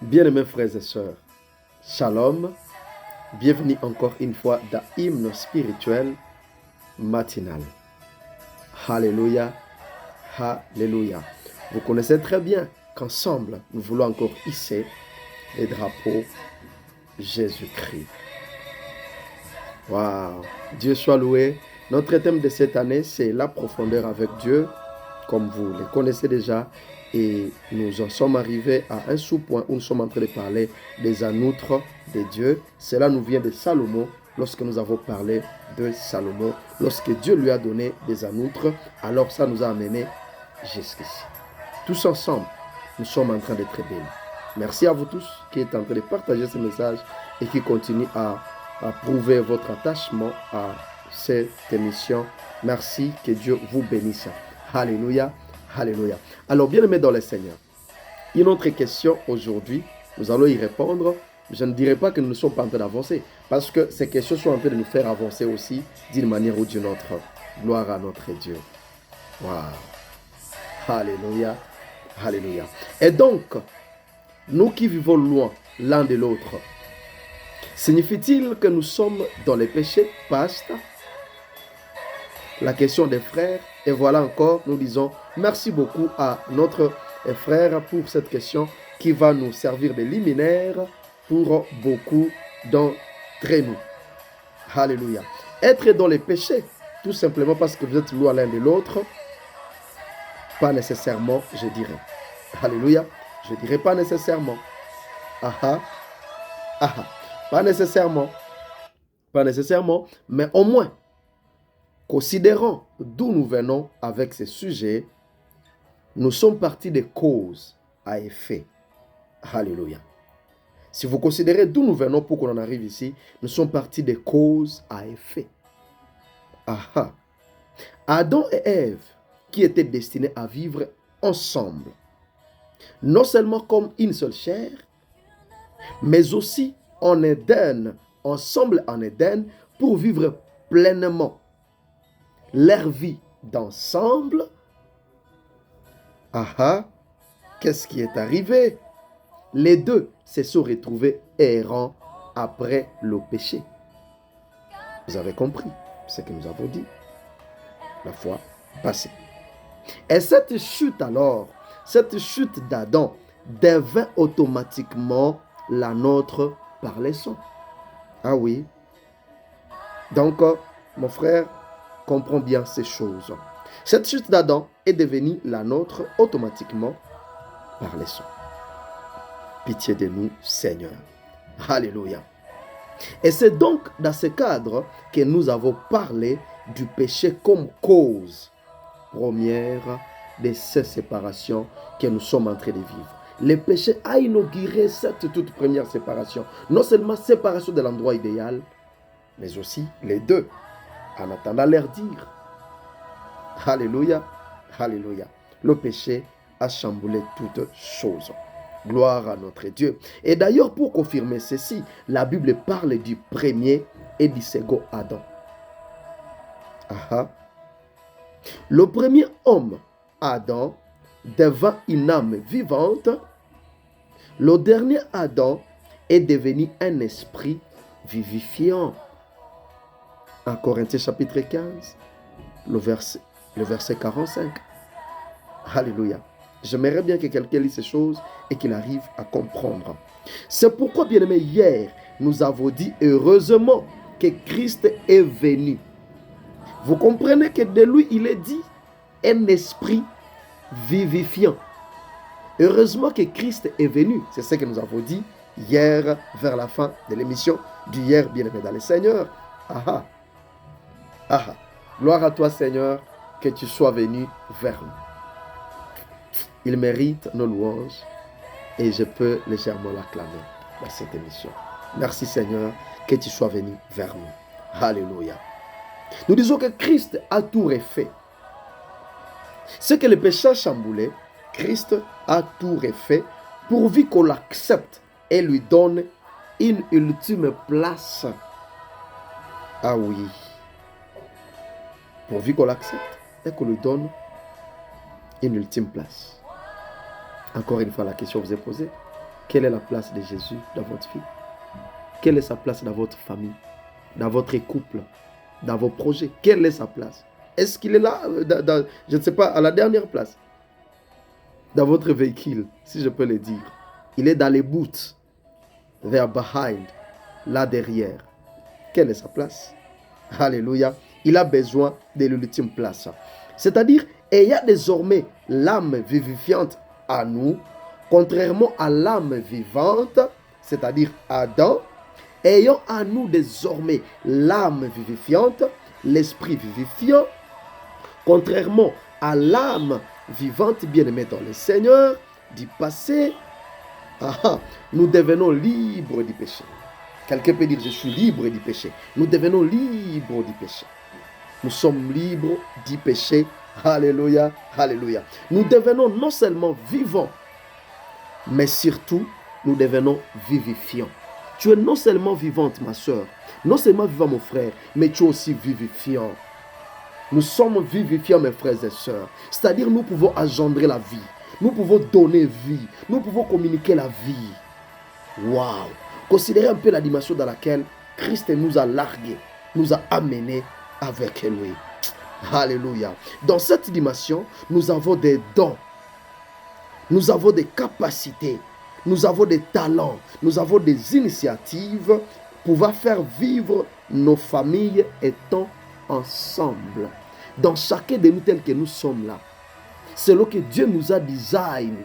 Bien-aimés frères et sœurs, Shalom, bienvenue encore une fois dans Hymne spirituel matinal. Alléluia, Alléluia. Vous connaissez très bien qu'ensemble, nous voulons encore hisser les drapeaux Jésus-Christ. Waouh, Dieu soit loué. Notre thème de cette année, c'est la profondeur avec Dieu, comme vous le connaissez déjà. Et nous en sommes arrivés à un sous-point où nous sommes en train de parler des anoutres de Dieu. Cela nous vient de Salomon, lorsque nous avons parlé de Salomon. Lorsque Dieu lui a donné des anoutres, alors ça nous a amenés jusqu'ici. Tous ensemble, nous sommes en train d'être bénis. Merci à vous tous qui êtes en train de partager ce message et qui continuent à prouver votre attachement à cette émission. Merci, que Dieu vous bénisse. Alléluia, alléluia. Alors, bien-aimés dans le Seigneur, une autre question aujourd'hui, nous allons y répondre. Je ne dirais pas que nous ne sommes pas en train d'avancer, parce que ces questions sont en train de nous faire avancer aussi d'une manière ou d'une autre. Gloire à notre Dieu. Waouh. Alléluia, alléluia. Et donc, nous qui vivons loin l'un de l'autre, signifie-t-il que nous sommes dans les péchés, pasteur? La question des frères, et voilà encore, nous disons merci beaucoup à notre frère pour cette question qui va nous servir de liminaire pour beaucoup d'entre nous. Alléluia. Être dans les péchés, tout simplement parce que vous êtes loin l'un de l'autre, pas nécessairement, je dirais. Alléluia. Je dirais pas nécessairement. Pas nécessairement. Pas nécessairement, mais au moins, considérons d'où nous venons avec ces sujets, nous sommes partis des causes à effet. Alléluia. Si vous considérez d'où nous venons pour qu'on en arrive ici, nous sommes partis des causes à effet. Adam et Ève, qui étaient destinés à vivre ensemble, non seulement comme une seule chair, mais aussi en Éden, ensemble en Éden, pour vivre pleinement leur vie d'ensemble. Qu'est-ce qui est arrivé? Les deux se sont retrouvés errants après le péché. Vous avez compris ce que nous avons dit la fois passée. Et cette chute alors, cette chute d'Adam devint automatiquement la nôtre par les sons. Ah oui. Donc, mon frère, comprends bien ces choses. Cette chute d'Adam est devenue la nôtre automatiquement par les sons. Pitié de nous, Seigneur. Alléluia. Et c'est donc dans ce cadre que nous avons parlé du péché comme cause première de ces séparations que nous sommes en train de vivre. Le péché a inauguré cette toute première séparation. Non seulement séparation de l'endroit idéal, mais aussi les deux, en attendant leur dire. Alléluia, alléluia. Le péché a chamboulé toutes choses. Gloire à notre Dieu. Et d'ailleurs, pour confirmer ceci, la Bible parle du premier et du second Adam. Le premier homme, Adam, devint une âme vivante. Le dernier Adam est devenu un esprit vivifiant. En Corinthiens chapitre 15, le verset 45. Alléluia. J'aimerais bien que quelqu'un lise ces choses et qu'il arrive à comprendre. C'est pourquoi, bien-aimés, hier, nous avons dit heureusement que Christ est venu. Vous comprenez que de lui, il est dit un esprit vivifiant. Heureusement que Christ est venu. C'est ce que nous avons dit hier, vers la fin de l'émission d'hier, bien-aimés dans le Seigneur. Gloire à toi, Seigneur, que tu sois venu vers nous. Il mérite nos louanges et je peux légèrement l'acclamer dans cette émission. Merci, Seigneur, que tu sois venu vers nous. Alléluia. Nous disons que Christ a tout refait. Ce que le péché a chamboulé, Christ a tout refait pourvu qu'on l'accepte et lui donne une ultime place. Ah oui. Pourvu qu'on l'accepte et qu'on lui donne une ultime place. Encore une fois, la question vous est posée. Quelle est la place de Jésus dans votre vie? Quelle est sa place dans votre famille, dans votre couple, dans vos projets? Quelle est sa place? Est-ce qu'il est là, je ne sais pas, à la dernière place? Dans votre véhicule, si je peux le dire. Il est dans les boots, vers behind, là derrière. Quelle est sa place? Alléluia. Il a besoin de l'ultime place. C'est-à-dire, ayant désormais l'âme vivifiante à nous, contrairement à l'âme vivante, c'est-à-dire Adam, ayant à nous désormais l'âme vivifiante, l'esprit vivifiant, contrairement à l'âme vivante bien-aimée dans le Seigneur, du passé, nous devenons libres du péché. Quelqu'un peut dire, je suis libre du péché. Nous devenons libres du péché. Nous sommes libres du péché. Alléluia, alléluia. Nous devenons non seulement vivants, mais surtout, nous devenons vivifiants. Tu es non seulement vivante, ma soeur, non seulement vivant, mon frère, mais tu es aussi vivifiant. Nous sommes vivifiants, mes frères et sœurs. C'est-à-dire, nous pouvons engendrer la vie. Nous pouvons donner vie. Nous pouvons communiquer la vie. Waouh! Considérez un peu la dimension dans laquelle Christ nous a largués, nous a amenés avec lui. Alléluia. Dans cette dimension, nous avons des dons. Nous avons des capacités. Nous avons des talents. Nous avons des initiatives pour pouvoir faire vivre nos familles étant ensemble. Dans chacun de nous tels que nous sommes là. Selon que Dieu nous a design.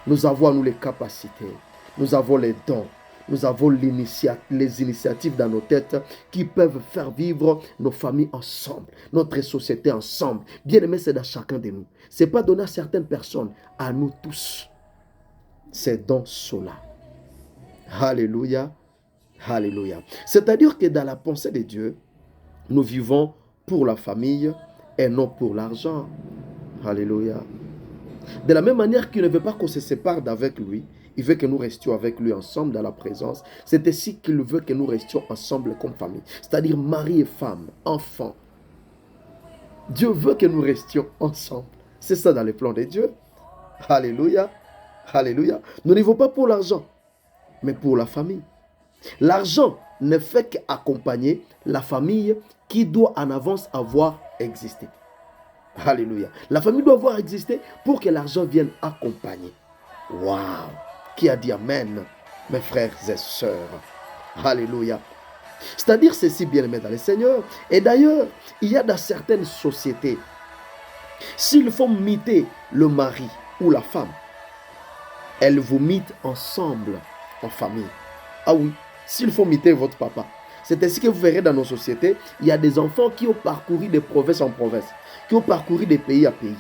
Nous avons nous les capacités. Nous avons les dons. Nous avons les initiatives dans nos têtes qui peuvent faire vivre nos familles ensemble, notre société ensemble. Bien aimé, c'est dans chacun de nous. Ce n'est pas donné à certaines personnes, à nous tous. C'est dans cela. Alléluia, alléluia. C'est-à-dire que dans la pensée de Dieu, nous vivons pour la famille et non pour l'argent. Alléluia. De la même manière qu'il ne veut pas qu'on se sépare d'avec lui, il veut que nous restions avec lui ensemble dans la présence. C'est ainsi qu'il veut que nous restions ensemble comme famille. C'est-à-dire mari et femme, enfants. Dieu veut que nous restions ensemble. C'est ça dans les plans de Dieu. Alléluia. Alléluia. Nous n'y vont pas pour l'argent, mais pour la famille. L'argent ne fait qu'accompagner la famille qui doit en avance avoir existé. Alléluia. La famille doit avoir existé pour que l'argent vienne accompagner. Waouh! Qui a dit Amen, mes frères et sœurs? Alléluia. C'est-à-dire ceci, bien-aimé dans le Seigneur. Et d'ailleurs, il y a dans certaines sociétés, s'il faut miter le mari ou la femme, elles vous mitent ensemble en famille. Ah oui, s'il faut miter votre papa. C'est ainsi que vous verrez dans nos sociétés, il y a des enfants qui ont parcouru de province en province, qui ont parcouru de pays à pays.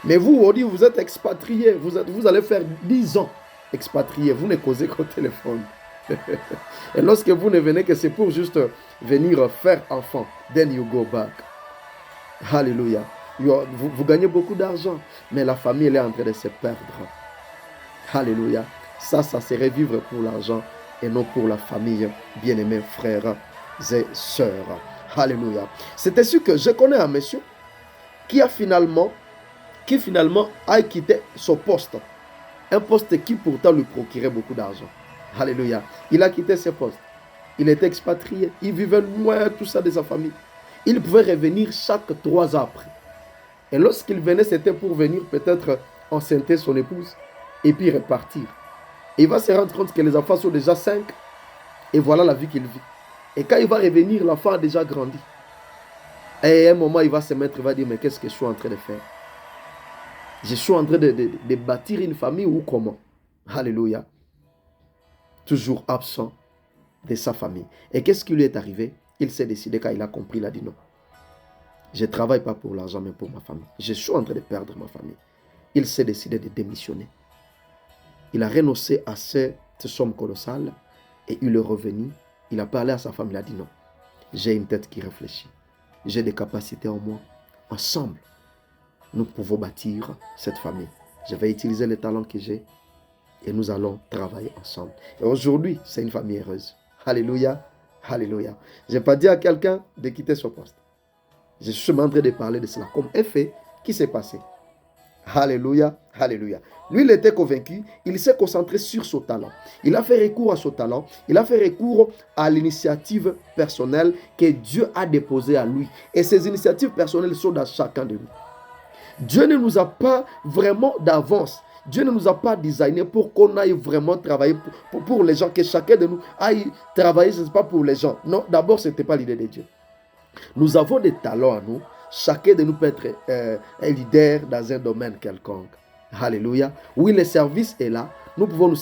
Mais vous, on dit, vous êtes expatrié, vous allez faire 10 ans expatrié, vous ne causez qu'au téléphone. Et lorsque vous ne venez que c'est pour juste venir faire enfant, then you go back. Alléluia. Vous gagnez beaucoup d'argent, mais la famille elle est en train de se perdre. Alléluia. Ça serait vivre pour l'argent et non pour la famille, bien-aimés frères et sœurs. Alléluia. C'est ainsi que je connais un monsieur qui finalement a quitté son poste. Un poste qui pourtant lui procurait beaucoup d'argent. Alléluia. Il a quitté ce poste. Il était expatrié. Il vivait loin tout ça de sa famille. Il pouvait revenir chaque 3 ans après. Et lorsqu'il venait, c'était pour venir peut-être enceinter son épouse et puis repartir. Et il va se rendre compte que les enfants sont déjà 5 et voilà la vie qu'il vit. Et quand il va revenir, l'enfant a déjà grandi. Et à un moment, il va se mettre, il va dire, mais qu'est-ce que je suis en train de faire? Je suis en train de bâtir une famille ou comment? Alléluia. Toujours absent de sa famille. Et qu'est-ce qui lui est arrivé? Il s'est décidé, quand il a compris, il a dit non. Je ne travaille pas pour l'argent, mais pour ma famille. Je suis en train de perdre ma famille. Il s'est décidé de démissionner. Il a renoncé à cette somme colossale et il est revenu. Il a parlé à sa femme, il a dit non. J'ai une tête qui réfléchit. J'ai des capacités en moi. Ensemble, nous pouvons bâtir cette famille. Je vais utiliser les talents que j'ai et nous allons travailler ensemble. Et aujourd'hui, c'est une famille heureuse. Alléluia, alléluia. Je n'ai pas dit à quelqu'un de quitter son poste. Je suis en train de parler de cela comme effet qui s'est passé. Alléluia, alléluia. Lui, il était convaincu, il s'est concentré sur son talent. Il a fait recours à son talent, il a fait recours à l'initiative personnelle que Dieu a déposée à lui. Et ces initiatives personnelles sont dans chacun de nous. Dieu ne nous a pas vraiment d'avance. Dieu ne nous a pas designé pour qu'on aille vraiment travailler pour les gens, que chacun de nous aille travailler, ce n'est pas pour les gens. Non, d'abord, ce n'était pas l'idée de Dieu. Nous avons des talents à nous. Chacun de nous peut être un leader dans un domaine quelconque. Alléluia. Oui, le service est là. Nous pouvons nous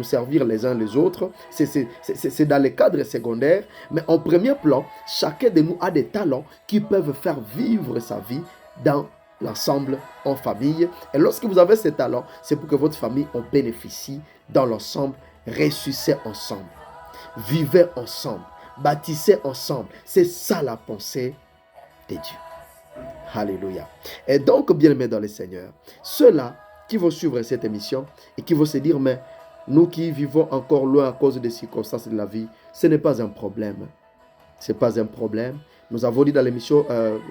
servir les uns les autres. C'est dans les cadres secondaires. Mais en premier plan, chacun de nous a des talents qui peuvent faire vivre sa vie dans l'ensemble en famille. Et lorsque vous avez ces talents, c'est pour que votre famille en bénéficie dans l'ensemble. Réussissez ensemble. Vivez ensemble. Bâtissez ensemble. C'est ça la pensée de Dieu. Alléluia. Et donc, bien-aimés dans le Seigneur, ceux-là qui vont suivre cette émission et qui vont se dire, mais nous qui vivons encore loin à cause des circonstances de la vie, ce n'est pas un problème. Ce n'est pas un problème. Nous avons dit dans l'émission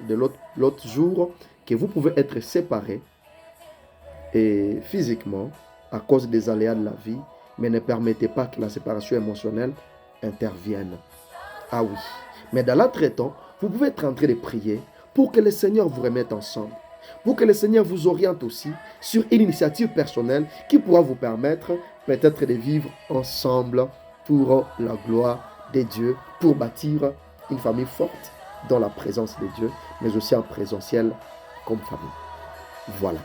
de l'autre jour que vous pouvez être séparés et physiquement à cause des aléas de la vie, mais ne permettez pas que la séparation émotionnelle intervienne. Ah oui. Mais dans l'entretemps, vous pouvez être en train de prier pour que le Seigneur vous remette ensemble. Pour que le Seigneur vous oriente aussi sur une initiative personnelle qui pourra vous permettre peut-être de vivre ensemble pour la gloire de Dieu, pour bâtir une famille forte dans la présence de Dieu, mais aussi en présentiel comme famille. Voilà.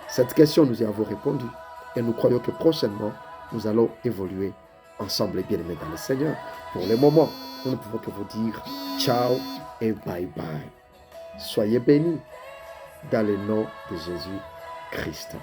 Cette question, nous y avons répondu et nous croyons que prochainement, nous allons évoluer ensemble, bien-aimés dans le Seigneur. Pour le moment, nous ne pouvons que vous dire ciao et bye bye. Soyez bénis dans le nom de Jésus-Christ.